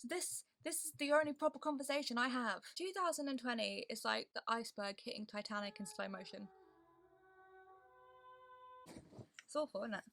So this is the only proper conversation I have. 2020 is like the iceberg hitting Titanic in slow motion. It's awful, isn't it?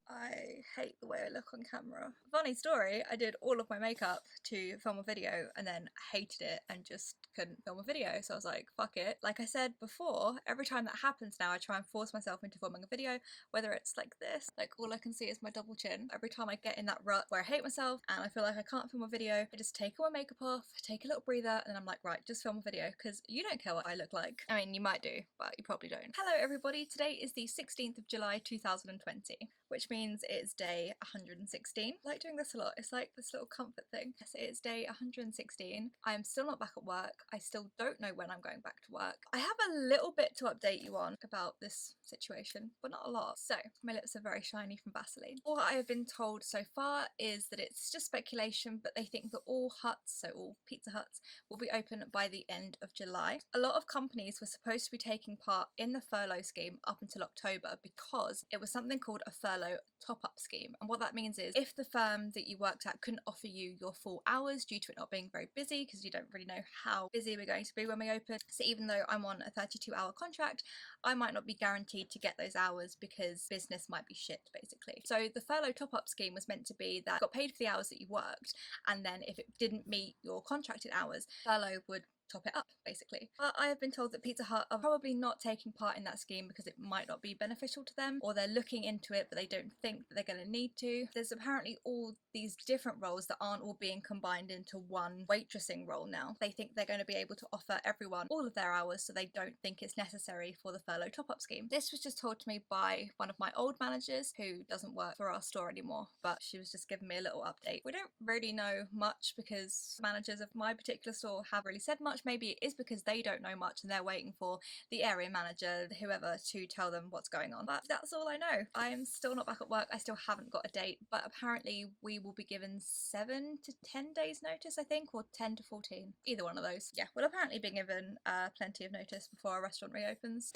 I hate the way I look on camera. Funny story, I did all of my makeup to film a video and then hated it and just couldn't film a video, so I was like, fuck it. Like I said before, every time that happens now I try and force myself into filming a video, whether it's like this, like all I can see is my double chin. Every time I get in that rut where I hate myself and I feel like I can't film a video, I just take all my makeup off, take a little breather, and then I'm like, right, just film a video, because you don't care what I look like. I mean, you might do, but you probably don't. Hello everybody, today is the 16th of July 2020, which means it's day 116. I like doing this a lot. It's like this little comfort thing. Yes, it's day 116. I am still not back at work. I still don't know when I'm going back to work. I have a little bit to update you on about this situation, but not a lot. So, my lips are very shiny from Vaseline. What I have been told so far is that it's just speculation, but they think that all huts, so all Pizza Huts, will be open by the end of July. A lot of companies were supposed to be taking part in the furlough scheme up until October because it was something called a furlough top-up scheme, and what that means is if the firm that you worked at couldn't offer you your full hours due to it not being very busy, because you don't really know how busy we're going to be when we open, so even though I'm on a 32-hour contract, I might not be guaranteed to get those hours because business might be shit, basically. So the furlough top-up scheme was meant to be that you got paid for the hours that you worked, and then if it didn't meet your contracted hours, furlough would top it up, basically. But I have been told that Pizza Hut are probably not taking part in that scheme because it might not be beneficial to them, or they're looking into it but they don't think that they're going to need to. There's apparently all these different roles that aren't all being combined into one waitressing role now. They think they're going to be able to offer everyone all of their hours, so they don't think it's necessary for the furlough top-up scheme. This was just told to me by one of my old managers who doesn't work for our store anymore, but she was just giving me a little update. We don't really know much because managers of my particular store haven't really said much. Maybe it is because they don't know much and they're waiting for the area manager, whoever, to tell them what's going on. But that's all I know. I'm still not back at work. I still haven't got a date, but apparently we will be given 7 to 10 days notice, I think, or 10 to 14. Either one of those. Yeah, we'll apparently be given plenty of notice before our restaurant reopens.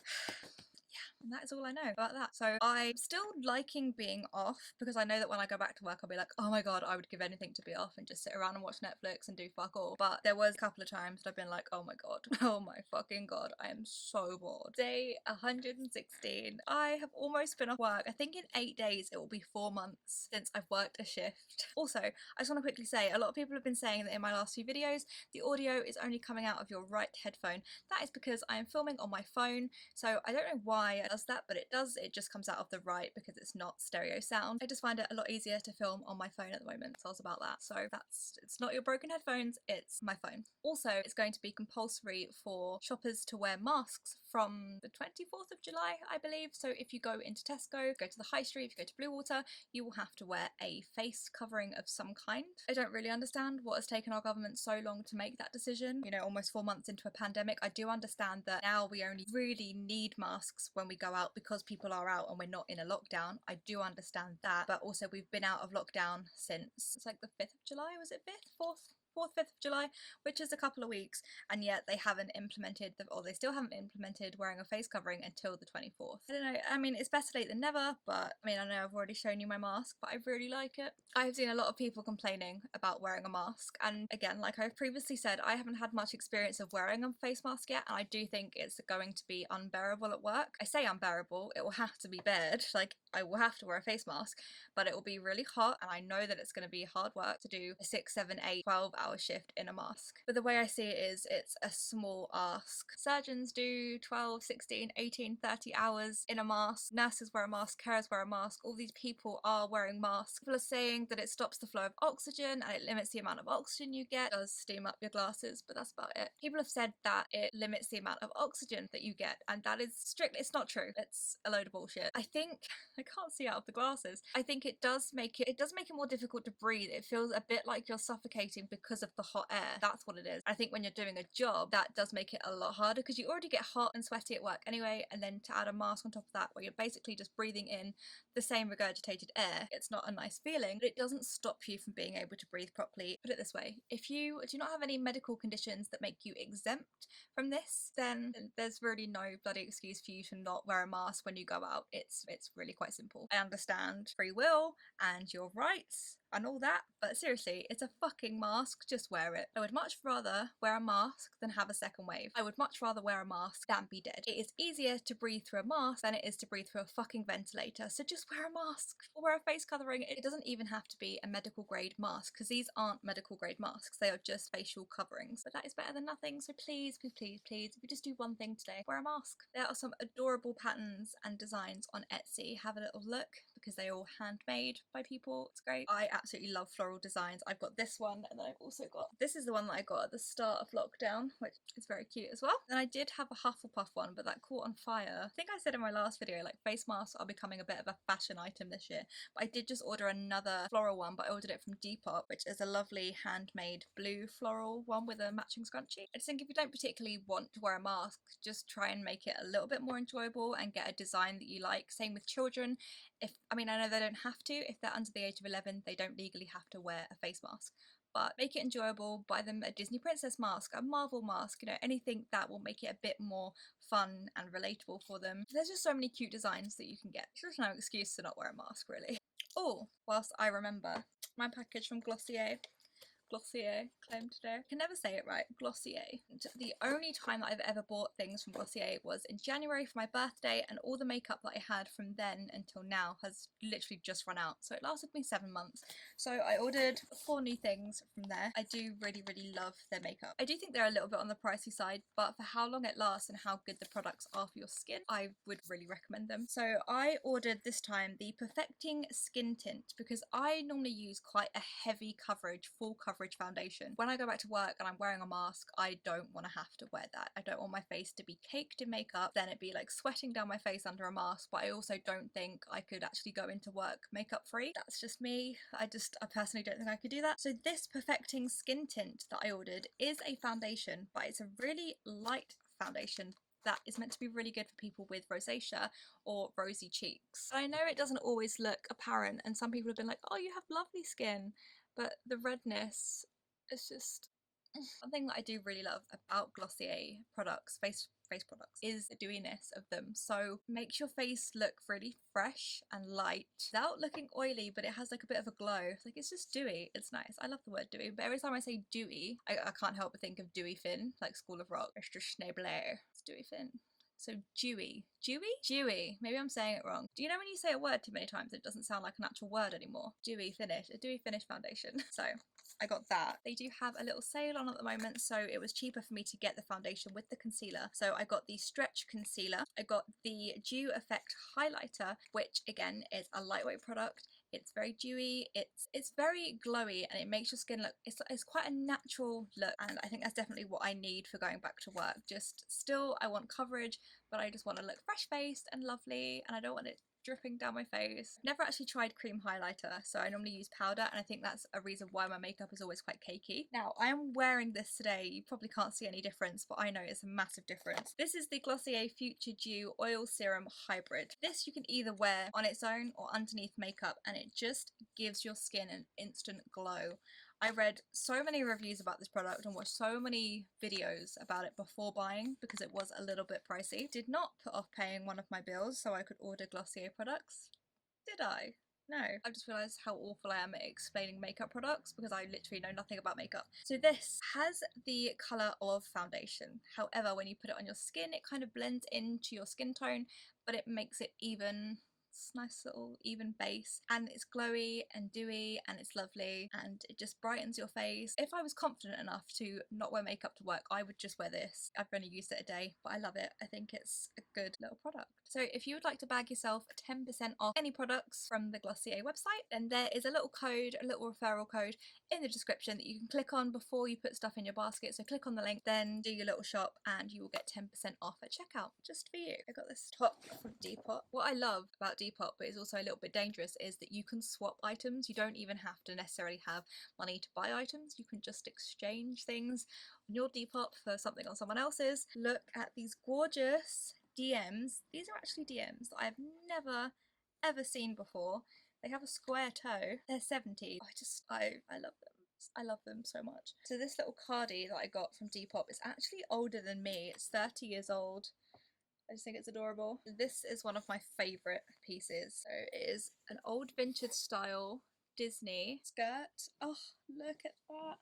Yeah, and that is all I know about that. So I'm still liking being off because I know that when I go back to work I'll be like, oh my god, I would give anything to be off and just sit around and watch Netflix and do fuck all. But there was a couple of times that I've been like, oh my god, oh my fucking god, I am so bored. Day 116. I have almost been off work. I think in 8 days it will be 4 months since I've worked a shift. Also, I just want to quickly say, a lot of people have been saying that in my last few videos the audio is only coming out of your right headphone. That is because I am filming on my phone, so I don't know why it does that, but it does. It just comes out of the right because it's not stereo sound. I just find it a lot easier to film on my phone at the moment, so I was about that. So it's not your broken headphones, it's my phone. Also, it's going to be compulsory for shoppers to wear masks from the 24th of July, I believe. So if you go into Tesco, go to the high street, if you go to Bluewater, you will have to wear a face covering of some kind. I don't really understand what has taken our government so long to make that decision. You know, almost 4 months into a pandemic. I do understand that now we only really need masks when we go out because people are out and we're not in a lockdown. I do understand that, but also we've been out of lockdown since it's like the 5th of July, was it 5th? 4th, 5th of July, which is a couple of weeks, and yet they haven't implemented, or they still haven't implemented wearing a face covering until the 24th. I don't know, I mean, it's better late than never, but I mean, I know I've already shown you my mask, but I really like it. I've seen a lot of people complaining about wearing a mask, and again, like I've previously said, I haven't had much experience of wearing a face mask yet, and I do think it's going to be unbearable at work. I say unbearable, it will have to be bared, like I will have to wear a face mask, but it will be really hot, and I know that it's going to be hard work to do a 6, 7, 8, 12-hour shift in a mask. But the way I see it is, it's a small ask. Surgeons do 12, 16, 18, 30 hours in a mask. Nurses wear a mask, carers wear a mask. All these people are wearing masks. People are saying that it stops the flow of oxygen and it limits the amount of oxygen you get. It does steam up your glasses, but that's about it. People have said that it limits the amount of oxygen that you get, and that is strictly, it's not true. It's a load of bullshit. I think, I can't see out of the glasses, I think it does make it more difficult to breathe. It feels a bit like you're suffocating because because of the hot air. That's what it is. I think when you're doing a job, that does make it a lot harder because you already get hot and sweaty at work anyway, and then to add a mask on top of that where you're basically just breathing in the same regurgitated air, it's not a nice feeling, but it doesn't stop you from being able to breathe properly. Put it this way, if you do not have any medical conditions that make you exempt from this, then there's really no bloody excuse for you to not wear a mask when you go out. It's really quite simple. I understand free will and your rights and all that, but seriously, it's a fucking mask, just wear it. I would much rather wear a mask than have a second wave. I would much rather wear a mask than be dead. It is easier to breathe through a mask than it is to breathe through a fucking ventilator, so just wear a mask or wear a face covering. It doesn't even have to be a medical grade mask because these aren't medical grade masks, they are just facial coverings, but that is better than nothing. So please, please, please, please, if you just do one thing today, wear a mask. There are some adorable patterns and designs on Etsy. Have a little look because they're all handmade by people. It's great. I absolutely love floral designs. I've got this one, and then I've also got, this is the one that I got at the start of lockdown, which is very cute as well. Then I did have a Hufflepuff one, but that caught on fire. I think I said in my last video, like, face masks are becoming a bit of a fashion item this year, but I did just order another floral one, but I ordered it from Depop, which is a lovely handmade blue floral one with a matching scrunchie. I just think if you don't particularly want to wear a mask, just try and make it a little bit more enjoyable and get a design that you like. Same with children. I know they don't have to. If they're under the age of 11, they don't legally have to wear a face mask. But make it enjoyable, buy them a Disney princess mask, a Marvel mask, anything that will make it a bit more fun and relatable for them. There's just so many cute designs that you can get. There's no excuse to not wear a mask, really. Oh, whilst I remember, my package from Glossier claim today. I can never say it right. Glossier. The only time that I've ever bought things from Glossier was in January for my birthday, and all the makeup that I had from then until now has literally just run out. So it lasted me 7 months. So I ordered 4 new things from there. I do really, really love their makeup. I do think they're a little bit on the pricey side, but for how long it lasts and how good the products are for your skin, I would really recommend them. So I ordered this time the Perfecting Skin Tint because I normally use quite a heavy coverage, full coverage foundation. When I go back to work and I'm wearing a mask, I don't want to have to wear that. I don't want my face to be caked in makeup, then it'd be like sweating down my face under a mask, but I also don't think I could actually go into work makeup free. That's just me. I personally don't think I could do that. So this Perfecting Skin Tint that I ordered is a foundation, but it's a really light foundation that is meant to be really good for people with rosacea or rosy cheeks. I know it doesn't always look apparent, and some people have been like, oh, you have lovely skin, but the redness is just something that I do really love about Glossier products, face products, is the dewiness of them. So makes your face look really fresh and light without looking oily, but it has like a bit of a glow. It's just dewy. It's nice. I love the word dewy, but every time I say dewy, I can't help but think of Dewey Finn, like School of Rock. Mr. Schnabler. It's Dewey Finn. So dewy. Dewy. Maybe I'm saying it wrong. Do you know when you say a word too many times it doesn't sound like an actual word anymore? Dewy finish. A dewy finish foundation. So I got that. They do have a little sale on at the moment, so it was cheaper for me to get the foundation with the concealer. So I got the Stretch Concealer. I got the Dew Effect Highlighter, which again is a lightweight product. It's very dewy, it's very glowy, and it makes your skin look, it's quite a natural look, and I think that's definitely what I need for going back to work. Just still, I want coverage, but I just want to look fresh-faced and lovely, and I don't want it dripping down my face. I've never actually tried cream highlighter, so I normally use powder, and I think that's a reason why my makeup is always quite cakey. Now, I am wearing this today. You probably can't see any difference, but I know it's a massive difference. This is the Glossier Future Dew Oil Serum Hybrid. This you can either wear on its own or underneath makeup, and it just gives your skin an instant glow. I read so many reviews about this product and watched so many videos about it before buying because it was a little bit pricey. Did not put off paying one of my bills so I could order Glossier products. Did I? No. I've just realised how awful I am at explaining makeup products because I literally know nothing about makeup. So this has the colour of foundation. However, when you put it on your skin, it kind of blends into your skin tone, but it makes it even. It's a nice little even base, and it's glowy and dewy and it's lovely and it just brightens your face. If I was confident enough to not wear makeup to work, I would just wear this. I've only used it a day, but I love it. I think it's a good little product. So if you would like to bag yourself 10% off any products from the Glossier website, then there is a little code, a little referral code in the description that you can click on before you put stuff in your basket. So click on the link, then do your little shop, and you will get 10% off at checkout just for you. I got this top from Depop. What I love about Depop Depop, but is also a little bit dangerous, is that you can swap items. You don't even have to necessarily have money to buy items. You can just exchange things on your Depop for something on someone else's. Look at these gorgeous DMs. These are actually DMs that I've never ever seen before. They have a square toe. They're 70. I love them. I love them so much. So this little cardie that I got from Depop is actually older than me. It's 30 years old. I just think it's adorable. This is one of my favourite pieces. So it is an old vintage style Disney skirt. Oh, look at that.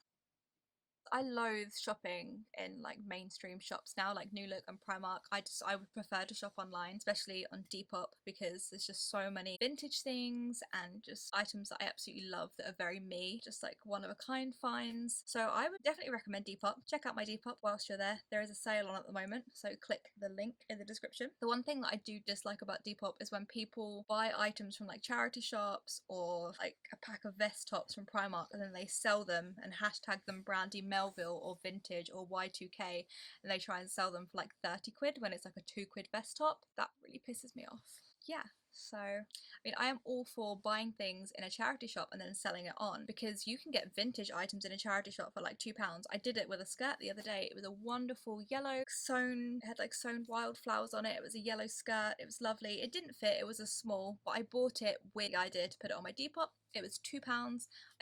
I loathe shopping in like mainstream shops now, like New Look and Primark. I would prefer to shop online, especially on Depop, because there's just so many vintage things and just items that I absolutely love that are very me, just like one of a kind finds. So I would definitely recommend Depop. Check out my Depop whilst you're there. There is a sale on at the moment, so click the link in the description. The one thing that I do dislike about Depop is when people buy items from like charity shops or like a pack of vest tops from Primark and then they sell them and hashtag them Brandy Melville or vintage or Y2K, and they try and sell them for like 30 quid when it's like a 2 quid vest top. That really pisses me off. Yeah, so I mean, I am all for buying things in a charity shop and then selling it on, because you can get vintage items in a charity shop for like £2. I did it with a skirt the other day. It was a wonderful yellow sewn, it had like sewn wildflowers on it. It was a yellow skirt. It was lovely. It didn't fit, it was a small, but I bought it with the idea to put it on my Depop. It was £2.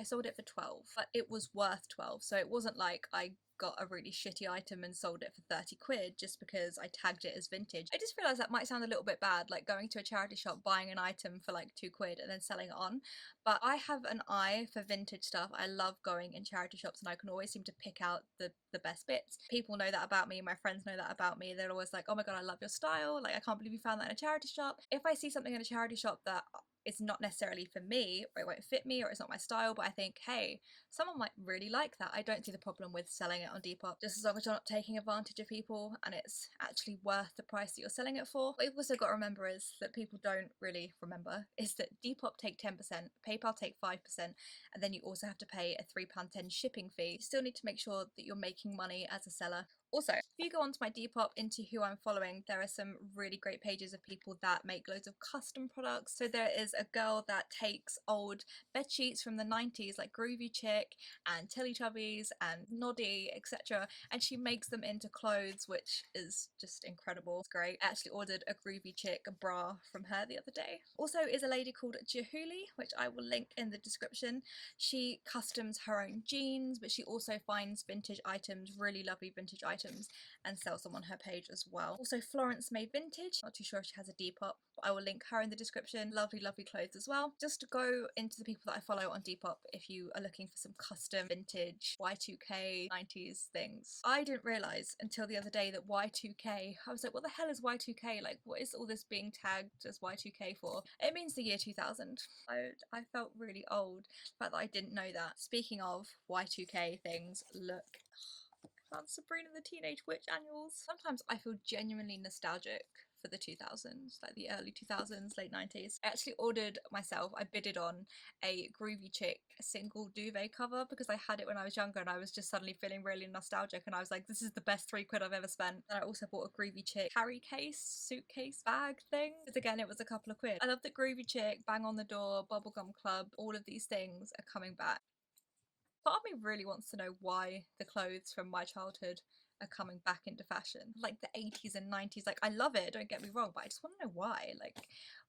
I sold it for 12, but it was worth 12. So it wasn't like I got a really shitty item and sold it for 30 quid just because I tagged it as vintage. I just realised that might sound a little bit bad, like going to a charity shop, buying an item for like 2 quid and then selling it on. But I have an eye for vintage stuff. I love going in charity shops and I can always seem to pick out the best bits. People know that about me, my friends know that about me. They're always like, oh my god, I love your style. Like, I can't believe you found that in a charity shop. If I see something in a charity shop that it's not necessarily for me, or it won't fit me, or it's not my style, but I think, hey, someone might really like that, I don't see the problem with selling it on Depop, just as long as you're not taking advantage of people and it's actually worth the price that you're selling it for. What you've also got to remember is that people don't really remember is that Depop take 10%, PayPal take 5%, and then you also have to pay a £3.10 shipping fee. You still need to make sure that you're making money as a seller. Also, if you go onto my Depop into who I'm following, there are some really great pages of people that make loads of custom products. So there is a girl that takes old bed sheets from the 90s, like Groovy Chick and Teletubbies and Noddy, etc., and she makes them into clothes, which is just incredible. It's great. I actually ordered a Groovy Chick bra from her the other day. Also is a lady called Jahuli, which I will link in the description. She customs her own jeans, but she also finds vintage items, really lovely vintage items, and sells them on her page as well. Also Florence May Vintage, not too sure if she has a Depop, but I will link her in the description. Lovely clothes as well. Just to go into the people that I follow on Depop if you are looking for some custom vintage Y2K 90s things. I didn't realise until the other day that Y2K, I was like, what the hell is Y2K? Like, what is all this being tagged as Y2K for? It means the year 2000. I felt really old, the fact that I didn't know that. Speaking of Y2K things, look. Found Sabrina the Teenage Witch annuals. Sometimes I feel genuinely nostalgic for the 2000s, like the early 2000s, late 90s. I actually ordered myself, I bidded on a Groovy Chick single duvet cover because I had it when I was younger and I was just suddenly feeling really nostalgic and I was like, this is the best 3 quid I've ever spent. And I also bought a Groovy Chick carry case, suitcase, bag thing. Because again, it was a couple of quid. I love that Groovy Chick, Bang on the Door, Bubblegum Club, all of these things are coming back. Part of me really wants to know why the clothes from my childhood are coming back into fashion. Like the 80s and 90s, like I love it, don't get me wrong, but I just want to know why. Like,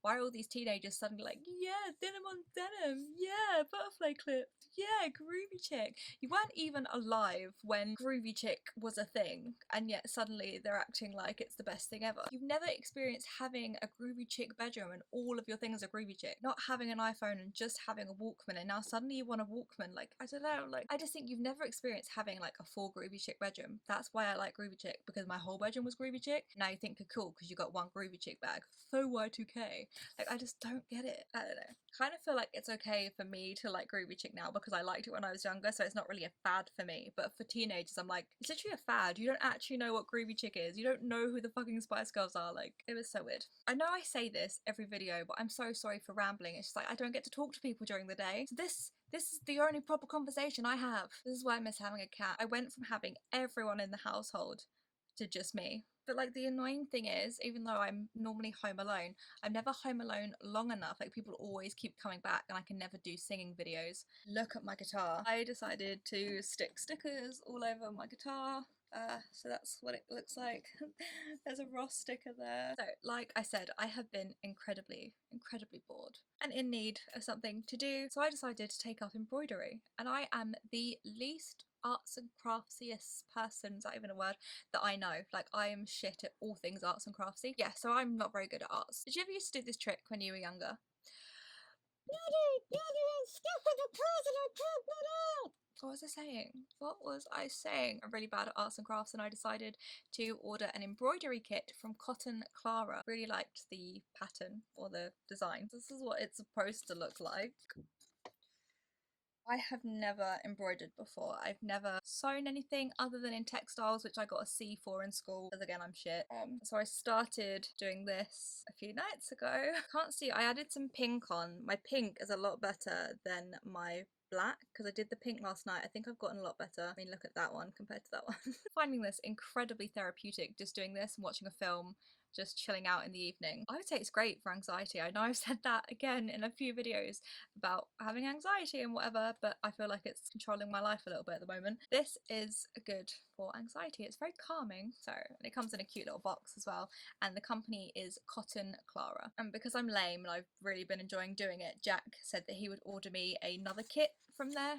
why are all these teenagers suddenly like, yeah, denim on denim, yeah, butterfly clip, yeah, Groovy Chick. You weren't even alive when Groovy Chick was a thing, and yet suddenly they're acting like it's the best thing ever. You've never experienced having a Groovy Chick bedroom and all of your things are Groovy Chick. Not having an iPhone and just having a Walkman, and now suddenly you want a Walkman. Like, I don't know, like, I just think you've never experienced having like a full Groovy Chick bedroom. That's why I like Groovy Chick, because my whole bedroom was Groovy Chick. Now you think you're cool because you got one Groovy Chick bag. So Y2K. Like, I just don't get it. I don't know. Kind of feel like it's okay for me to like Groovy Chick now because I liked it when I was younger, so it's not really a fad for me. But for teenagers, I'm like, it's literally a fad. You don't actually know what Groovy Chick is. You don't know who the fucking Spice Girls are. Like, it was so weird. I know I say this every video, but I'm so sorry for rambling. It's just like I don't get to talk to people during the day. So this is the only proper conversation I have. This is why I miss having a cat. I went from having everyone in the household to just me. But like the annoying thing is, even though I'm normally home alone, I'm never home alone long enough. Like people always keep coming back and I can never do singing videos. Look at my guitar. I decided to stick stickers all over my guitar. So that's what it looks like. There's a Ross sticker there. So like I said, I have been incredibly bored and in need of something to do. So I decided to take up embroidery, and I am the least arts and craftsiest person, is that even a word, that I know. Like I am shit at all things arts and craftsy. Yeah, so I'm not very good at arts. Did you ever used to do this trick when you were younger? What was I saying? What was I saying? I'm really bad at arts and crafts, and I decided to order an embroidery kit from CLARA. Really liked the pattern or the design. This is what it's supposed to look like. I have never embroidered before. I've never sewn anything other than in textiles, which I got a C for in school, because again, I'm shit. So I started doing this a few nights ago. Can't see, I added some pink on. My pink is a lot better than my black, because I did the pink last night. I think I've gotten a lot better. I mean, look at that one compared to that one. Finding this incredibly therapeutic, just doing this and watching a film, just chilling out in the evening. I would say it's great for anxiety. I know I've said that again in a few videos about having anxiety and whatever, but I feel like it's controlling my life a little bit at the moment. This is good for anxiety. It's very calming. So, and it comes in a cute little box as well. And the company is CLARA. And because I'm lame and I've really been enjoying doing it, Jack said that he would order me another kit from there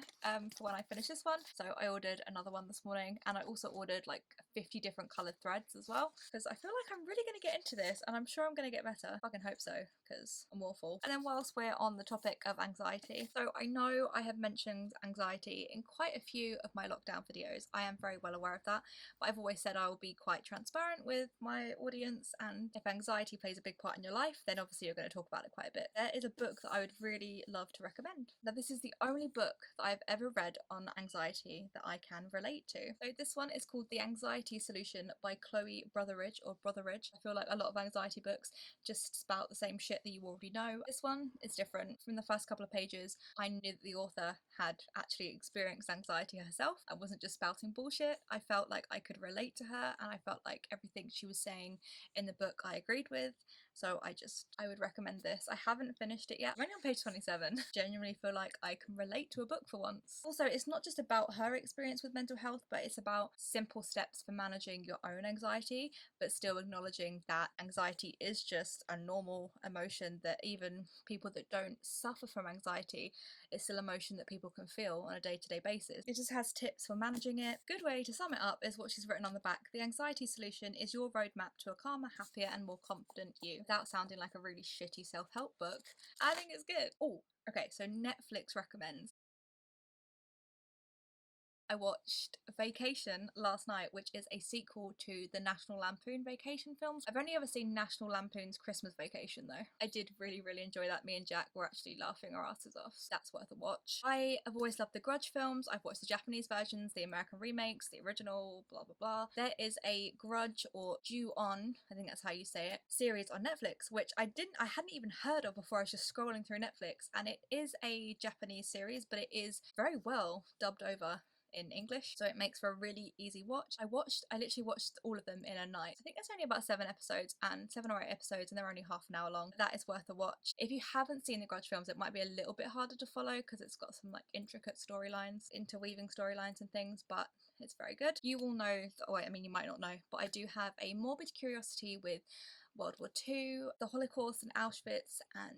for when I finish this one. So I ordered another one this morning, and I also ordered like 50 different coloured threads as well, because I feel like I'm really going to get into this, and I'm sure I'm going to get better. I fucking hope so, because I'm awful. And then whilst we're on the topic of anxiety, so I know I have mentioned anxiety in quite a few of my lockdown videos. I am very well aware of that, but I've always said I will be quite transparent with my audience, and if anxiety plays a big part in your life, then obviously you're going to talk about it quite a bit. There is a book that I would really love to recommend. Now, this is the only book that I've ever read on anxiety that I can relate to. So this one is called The Anxiety Solution by Chloe Brotheridge, or Brotheridge. I feel like a lot of anxiety books just spout the same shit that you already know. This one is different. From the first couple of pages, I knew that the author had actually experienced anxiety herself. I wasn't just spouting bullshit. I felt like I could relate to her, and I felt like everything she was saying in the book I agreed with. So I would recommend this. I haven't finished it yet. I'm only on page 27. Genuinely feel like I can relate to a book for once. Also, it's not just about her experience with mental health, but it's about simple steps for managing your own anxiety, but still acknowledging that anxiety is just a normal emotion, that even people that don't suffer from anxiety, it's still emotion that people can feel on a day-to-day basis. It just has tips for managing it. Good way to sum it up is what she's written on the back. The Anxiety Solution is your roadmap to a calmer, happier and more confident you. Without sounding like a really shitty self-help book, I think it's good. Oh, okay, so Netflix recommends. I watched Vacation last night, which is a sequel to the National Lampoon Vacation films. I've only ever seen National Lampoon's Christmas Vacation though. I did really enjoy that. Me and Jack were actually laughing our asses off. That's worth a watch. I have always loved the Grudge films. I've watched the Japanese versions, the American remakes, the original, blah blah blah. There is a Grudge, or Ju-on, I think that's how you say it, series on Netflix, which I hadn't even heard of before I was just scrolling through Netflix, and it is a Japanese series, but it is very well dubbed over in English, so it makes for a really easy watch. I literally watched all of them in a night. I think there's only about 7 or 8 episodes, and they're only half an hour long. That is worth a watch. If you haven't seen the Grudge films, it might be a little bit harder to follow because it's got some like intricate storylines, interweaving storylines and things, but it's very good. You will know, or I mean you might not know, but I do have a morbid curiosity with World War II, the Holocaust and Auschwitz and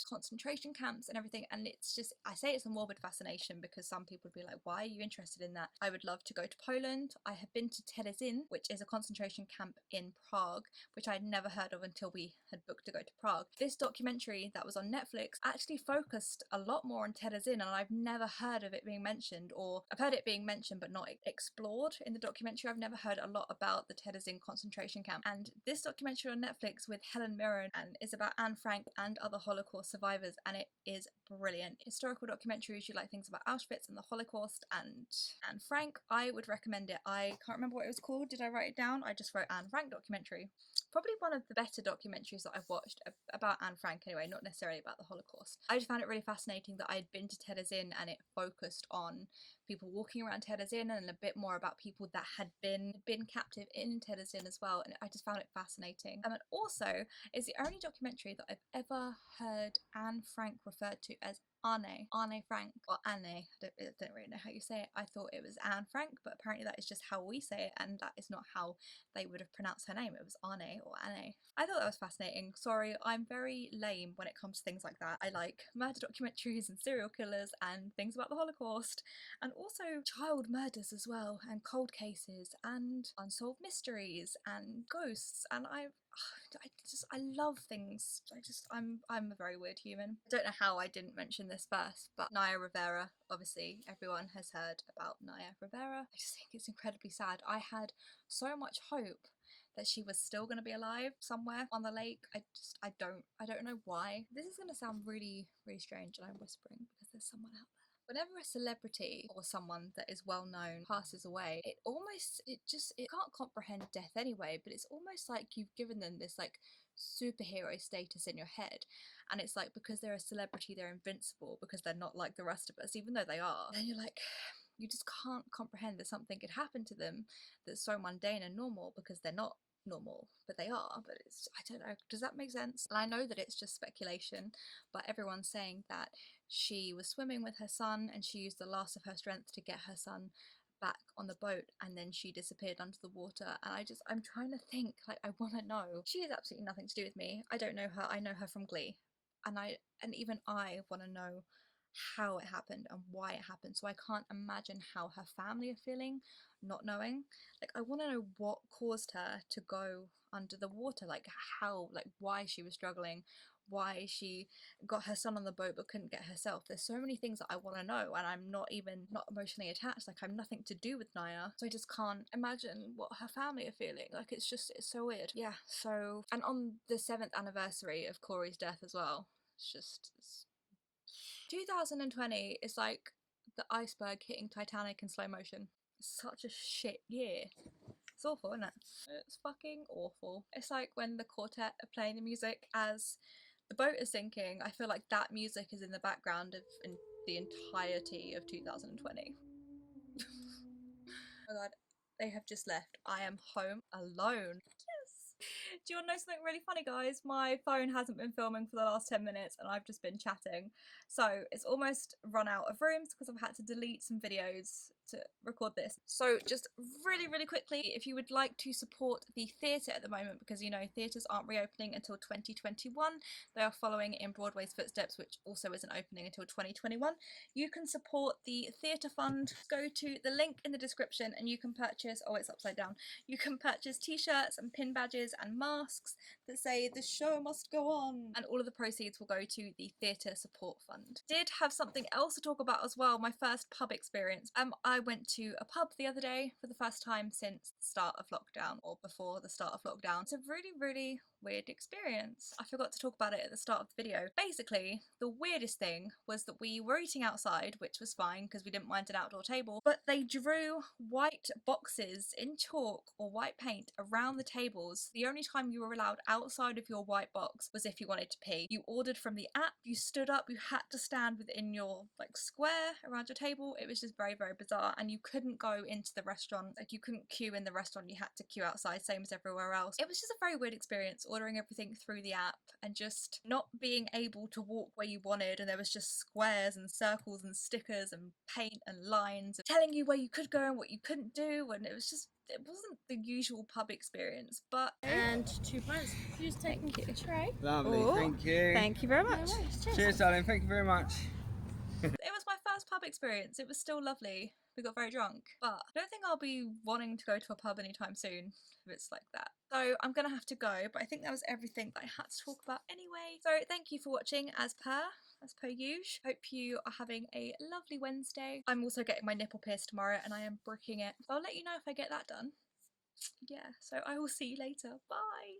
concentration camps and everything, and it's just, I say it's a morbid fascination because some people would be like, why are you interested in that? I would love to go to Poland. I have been to Terezin, which is a concentration camp in Prague, which I'd never heard of until we had booked to go to Prague. This documentary that was on Netflix actually focused a lot more on Terezin, and I've never heard of it being mentioned, or I've heard it being mentioned but not explored in the documentary. I've never heard a lot about the Terezin concentration camp, and this documentary on Netflix with Helen Mirren and is about Anne Frank and other Holocaust survivors, and it is brilliant. Historical documentaries, you like things about Auschwitz and the Holocaust and Anne Frank, I would recommend it. I can't remember what it was called. Did I write it down? I just wrote Anne Frank documentary. Probably one of the better documentaries that I've watched about Anne Frank anyway, not necessarily about the Holocaust. I just found it really fascinating that I'd been to Terezin and it focused on people walking around Tedder's Inn, and a bit more about people that had been captive in Tedder's Inn as well, and I just found it fascinating. And also, it's the only documentary that I've ever heard Anne Frank referred to as Anne Frank, or Anne, I don't really know how you say it. I thought it was Anne Frank, but apparently that is just how we say it, and that is not how they would have pronounced her name. It was Anne or Anne. I thought that was fascinating. Sorry, I'm very lame when it comes to things like that. I like murder documentaries and serial killers and things about the Holocaust, and also child murders as well, and cold cases and unsolved mysteries and ghosts, and I love things. I'm a very weird human. I don't know how I didn't mention this first, but Naya Rivera, obviously everyone has heard about Naya Rivera. I just think it's incredibly sad. I had so much hope that she was still going to be alive somewhere on the lake. I don't know why. This is going to sound really, really strange, and I'm whispering because there's someone out there. Whenever a celebrity or someone that is well known passes away, it can't comprehend death anyway, but it's almost like you've given them this like superhero status in your head, and it's like because they're a celebrity they're invincible because they're not like the rest of us, even though they are. And you're like, you just can't comprehend that something could happen to them that's so mundane and normal, because they're not normal, but they are. But I don't know, does that make sense? And I know that it's just speculation, but everyone's saying that she was swimming with her son and she used the last of her strength to get her son back on the boat, and then she disappeared under the water. And I'm trying to think, like, I want to know. She has absolutely nothing to do with me. I don't know her. I know her from Glee, and even I want to know how it happened and why it happened. So I can't imagine how her family are feeling not knowing. Like, I want to know what caused her to go under the water, like how, like why she was struggling, why she got her son on the boat but couldn't get herself. There's so many things that I want to know, and I'm not emotionally attached. Like, I'm nothing to do with Naya, so I just can't imagine what her family are feeling. Like, it's so weird. Yeah. So, and on the 7th anniversary of Corey's death as well, it's 2020 is like the iceberg hitting Titanic in slow motion. It's such a shit year. It's awful, isn't it? It's fucking awful. It's like when the quartet are playing the music as the boat is sinking. I feel like that music is in the background of the entirety of 2020. Oh my god, they have just left. I am home alone. Do you want to know something really funny, guys? My phone hasn't been filming for the last 10 minutes and I've just been chatting. So it's almost run out of rooms because I've had to delete some videos to record this. So just really, really quickly, if you would like to support the theatre at the moment, because you know theatres aren't reopening until 2021, they are following in Broadway's footsteps, which also isn't opening until 2021, you can support the theatre fund. Go to the link in the description and you can purchase, oh it's upside down, you can purchase t-shirts and pin badges and masks that say "the show must go on," and all of the proceeds will go to the theatre support fund. Did have something else to talk about as well, my first pub experience. I went to a pub the other day for the first time since the start of lockdown, or before the start of lockdown. It's a really, really weird experience. I forgot to talk about it at the start of the video. Basically, the weirdest thing was that we were eating outside, which was fine because we didn't mind an outdoor table, but they drew white boxes in chalk or white paint around the tables. The only time you were allowed outside of your white box was if you wanted to pee. You ordered from the app, you stood up, you had to stand within your like square around your table. It was just very, very bizarre, and you couldn't go into the restaurant. Like, you couldn't queue in the restaurant, you had to queue outside, same as everywhere else. It was just a very weird experience, ordering everything through the app and just not being able to walk where you wanted, and there was just squares and circles and stickers and paint and lines telling you where you could go and what you couldn't do, and it wasn't the usual pub experience. But and 2 pints. You just take thank you. Tray. Lovely, Oh, thank you. Thank you very much. No worries, cheers. Cheers, darling, thank you very much. It was my first pub experience. It was still lovely. We got very drunk, but I don't think I'll be wanting to go to a pub anytime soon if it's like that. So I'm gonna have to go, but I think that was everything that I had to talk about anyway. So thank you for watching as per usual. Hope you are having a lovely Wednesday. I'm also getting my nipple pierced tomorrow and I am bricking it. I'll let you know if I get that done. Yeah, so I will see you later. Bye!